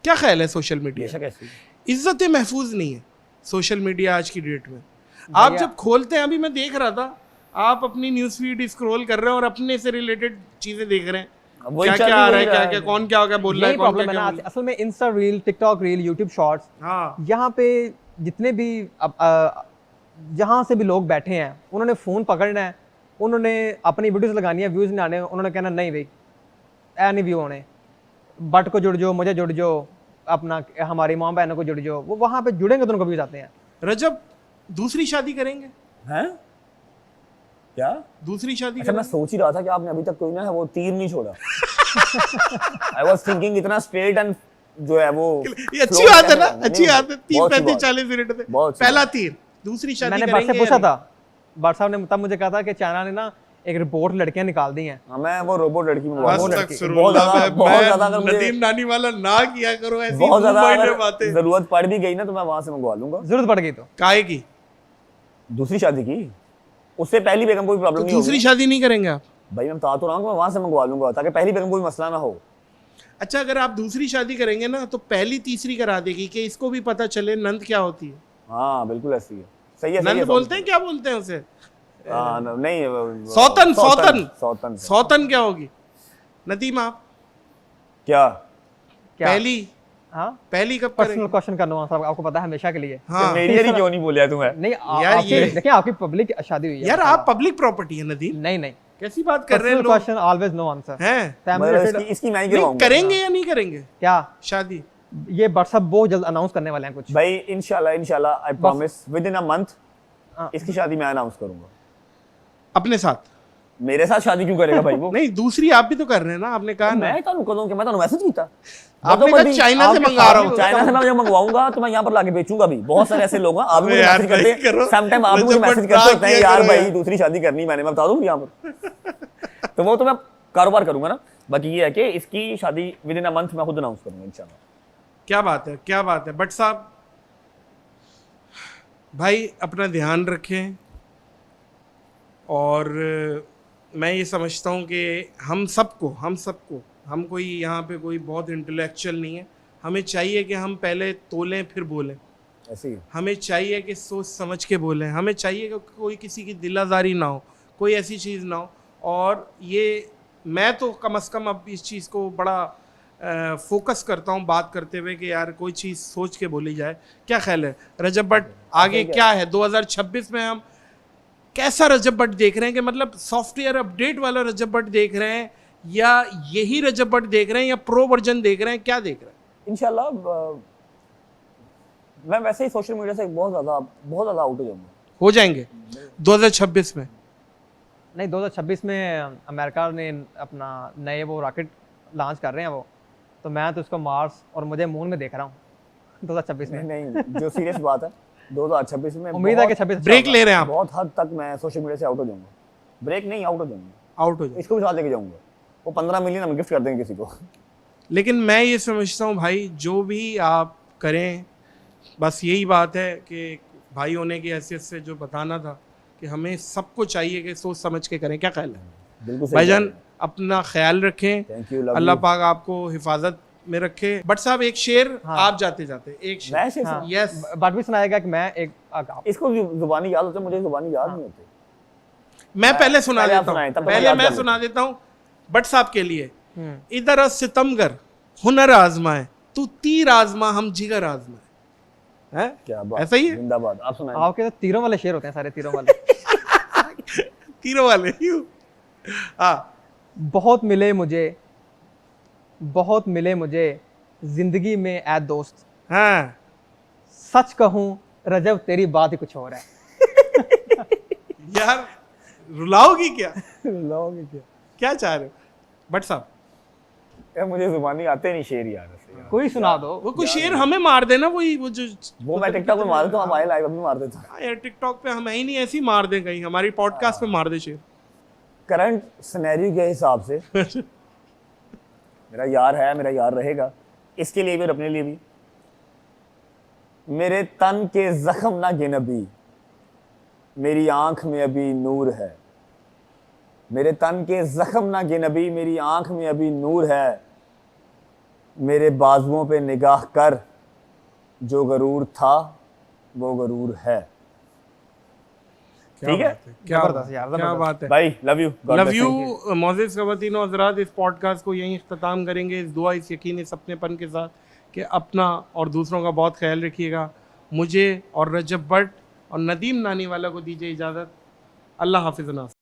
क्या ख्याल है सोशल मीडिया? बेशक ऐसी इज्जतें महफूज नहीं है सोशल मीडिया आज की डेट में। आप जब खोलते हैं, अभी मैं देख रहा था, आप अपनी न्यूज़ फीड स्क्रॉल कर रहे हैं और अपने से रिलेटेड चीज़ें देख रहे हैं, वही क्या चल क्या ही आ रहा है, रहा क्या है। क्या कौन क्या क्या बोल रहा है, यही कौन क्या प्रॉब्लम है क्या ना बोल रहा असल में। Insta reel, TikTok reel, YouTube shorts, है। हाँ, यहाँ पे जितने भी जहाँ से भी लोग बैठे हैं, उन्होंने फ़ोन पकड़ना है, उन्होंने अपनी वीडियोस लगानी है, व्यूज़ नहीं आने, उन्होंने कहना नहीं भाई ऐ नहीं व्यू होने, बट को जुड़ जाओ, मुझे जुड़ जाओ, अपना हमारी माँ बहनों को जुड़ जाओ। वो वहाँ पे जुड़ेंगे तो उनको व्यूज़ आते हैं। रजब दूसरी शादी करेंगे? हैं क्या? दूसरी शादी अच्छा मैं करेंगे? सोच ही रहा था कि आपने अभी तक कोई ना है वो तीर नहीं छोड़ा। आई वाज थिंकिंग इतना स्ट्रेट एंड जो है वो ये अच्छी बात है ना, अच्छी बात है। 30-35-40 मिनट में बहुत अच्छी पहला तीर। दूसरी शादी मैंने करेंगे बट से या पूछा नहीं? था, बट साहब ने तब मुझे कहा था कि चाइना ने ना एक रिपोर्ट लड़कियां निकाल दी हैं। हाँ, मैं वो रोबोट लड़की मंगवा बस लूंगा। तक लड़की। सुरुल्लाह बहुत ज्यादा अगर मुझे नदीम नानी वाला ना किया करो ऐसी बहुत ज्यादा मुंबई में अगर बातें। जरूरत पड़ भी गई ना तो मैं वहां से मंगवा लूंगा। जरूरत पड़ गई तो काहे की? दूसरी शादी की, उससे पहली बेगम कोई प्रॉब्लम तो नहीं दूसरी होगी। शादी नहीं करेंगे आप? भाई मैं बता तो रहा हूँ मैं वहां से मंगवा लूंगा ताकि पहली बेगम कोई मसला ना हो। अच्छा, अगर आप दूसरी शादी करेंगे ना तो पहली तीसरी करा देगी कि इसको भी पता चले नंद क्या होती है। हाँ बिल्कुल ऐसी है, सही है। नंद बोलते हैं, क्या बोलते हैं उसे? नहीं सौतन, सौतन। सौतन सौतन क्या होगी? नदीम आप क्या? क्या? पहली हाँ, पहली कब पर्सनल करेंगे? क्वेश्चन करना हुआ साहब, आपको पता है हमेशा के लिए। हाँ मेरी यारी क्यों नहीं बोलिया तुम्हें? नहीं यार आपकी ये- देखिए आपकी पब्लिक शादी हुई है। यार, आप पब्लिक प्रॉपर्टी है नदीम, नहीं नहीं, कैसी बात कर रहे हैं पर्सनल लोग? Question always no answer. हैं? फैमिली मतलब रिलेटेड इसकी मैं नहीं गिरवाऊंगा। करेंगे या नहीं करेंगे क्या? शादी? ये व्हाट्सएप बहुत जल्द अनाउंस करने वाले हैं कुछ। भाई इंशाल्लाह I promise with in a month हाँ। इसकी शादी मैं अनाउंस करूंगा। अपने साथ? मेरे साथ शादी क्यों करेगा भाई वो? नहीं, दूसरी आप भी तो कर रहे हैं ना, आपने कहा ना। मैं तो करूं कि मैं तो मैसेज कीता। आपने कहा चाइना से मंगा रहा हूँ। चाइना से मैं जब मंगवाऊंगा तो मैं यहाँ पर लाके बेचूंगा भी। बहुत सारे ऐसे लोग हैं, आप भी मुझे यार मैसेज भाई करते करो। हैं, सम टाइम आप भी मुझे रजब मैसेज बट करते हैं किया यार करो भाई यार। दूसरी शादी करनी मैंने, मैं बता दूं यहाँ पर। तो वो तो मैं कारोबार करूंगा ना। बाकी ये है कि इसकी शादी विद इन अ मंथ मैं खुद अनाउंस करूंगा इंशाल्लाह। क्या बात है, क्या बात है। बट साहब भाई अपना ध्यान रखें, और मैं ये समझता हूँ कि हम सबको हम कोई यहाँ पे कोई बहुत इंटेलेक्चुअल नहीं है। हमें चाहिए कि हम पहले तोलें फिर बोलें। ऐसे ही हमें चाहिए कि सोच समझ के बोलें। हमें चाहिए कि कोई किसी की दिलाजारी ना हो, कोई ऐसी चीज़ ना हो। और ये मैं तो कम से कम अब इस चीज़ को बड़ा फोकस करता हूँ बात करते हुए कि यार कोई चीज़ सोच के बोली जाए। क्या ख्याल है रजब भट्ट, आगे क्या है 2026 में हम कैसा रजब भट्ट देख रहे हैं? कि मतलब सॉफ्टवेयर अपडेट वाला रजब भट्ट देख रहे हैं, या यही रजब भट्ट देख रहे हैं, या प्रो वर्जन देख रहे हैं? क्या देख रहे हैं? इंशाल्लाह मैं वैसे ही सोशल मीडिया से बहुत ज़्यादा आउट हो जाऊंगा। हो जाएंगे 2026 में? नहीं, 2026 में अमेरिका ने अपना नए वो रॉकेट लॉन्च कर रहे हैं वो, तो मैं तो इसको मार्स और मुझे मून में देख रहा हूँ 2026 में। नहीं जो सीरियस बात है 2026 में उम्मीद है कि 26 ब्रेक ले रहे हैं आप? बहुत हद तक मैं सोशल मीडिया से आउट हो जाऊंगा। ब्रेक नहीं, आउट हो जाऊंगा। आउट हो जाए। इसको भी साथ लेके जाऊंगा। वो 15 मिलियन हम गिफ्ट कर देंगे किसी को। लेकिन मैं ये समझता हूँ भाई, जो भी आप करें। बस यही बात है कि भाई होने की हैसियत से जो बताना था कि हमें सबको चाहिए कि सोच समझ के करें। क्या ख्याल है बिल्कुल सही भाईजान? कह रहे हैं। अपना ख्याल रखें, Thank you, love Allah you. पाक आपको हिफाजत में रखे। बट साहब एक शेर आप जाते जाते एक शेर। मैं शेर हाँ, यस बट भी सुनाएगा कि मैं एक इसको जुबानी याद होता है, मुझे जुबानी याद नहीं होती। मैं पहले सुना पहले आप देता सुनाएं, हूँ, तब तक पहले याद मैं कर सुना देता हूँ बट साहब के लिए। हम्म, इधर सितमगर हुनर आजमाए, तू तीर आजमा हम जिगर आजमाए। है क्या बात, ऐसा ही है? जिंदाबाद। आप सुनाएं। आपके तो तीरों वाले शेर होते हैं, सारे तीरों वाले। तीरों वाले यूं। हाँ बहुत मिले मुझे जिंदगी में ऐ दोस्त, हाँ सच कहूं रजब तेरी बात ही कुछ और है। यार रुलाओगी क्या? लोगे क्या? क्या चाह रहे हो बट साहब? यार मुझे जुबानी आते नहीं शेर यार ऐसे यार। कोई सुना दो। वो कोई शेर हमें मार देना, वही वो जो वो मैं टिकटॉक पे मार देता हूँ, हमारे लाइव अभी मार देता हूँ। हाँ यार टिकटॉक पे हम ही नहीं, ऐसे ही मार दें कहीं, हमारी पॉडकास्ट पे मार दे शेर। करंट सिनेरियो के हिसाब से मेरा यार है, मेरा यार रहेगा, इसके लिए भी और अपने लिए भी। मेरे तन के जख्म ना गिन अभी, मेरी आंख में अभी नूर है। मेरे तन के जख्म ना गिन अभी, मेरी आंख में अभी नूर है। मेरे बाजुओं पे निगाह कर, जो गरूर था वो गरूर है। ठीक है? क्या जबरदस्त यार, क्या जबरदस्त। बात है। भाई love you, love you Moses ख़वातीन और हज़रात। इस पॉडकास्ट को यहीं इख्तिताम करेंगे, इस दुआ, इस यकीन, इस अपनेपन के साथ कि अपना और दूसरों का बहुत ख्याल रखिएगा। मुझे और रजब भट्ट और नदीम नानी वाला को दीजिए इजाज़त। अल्लाह हाफ़िज़ नास।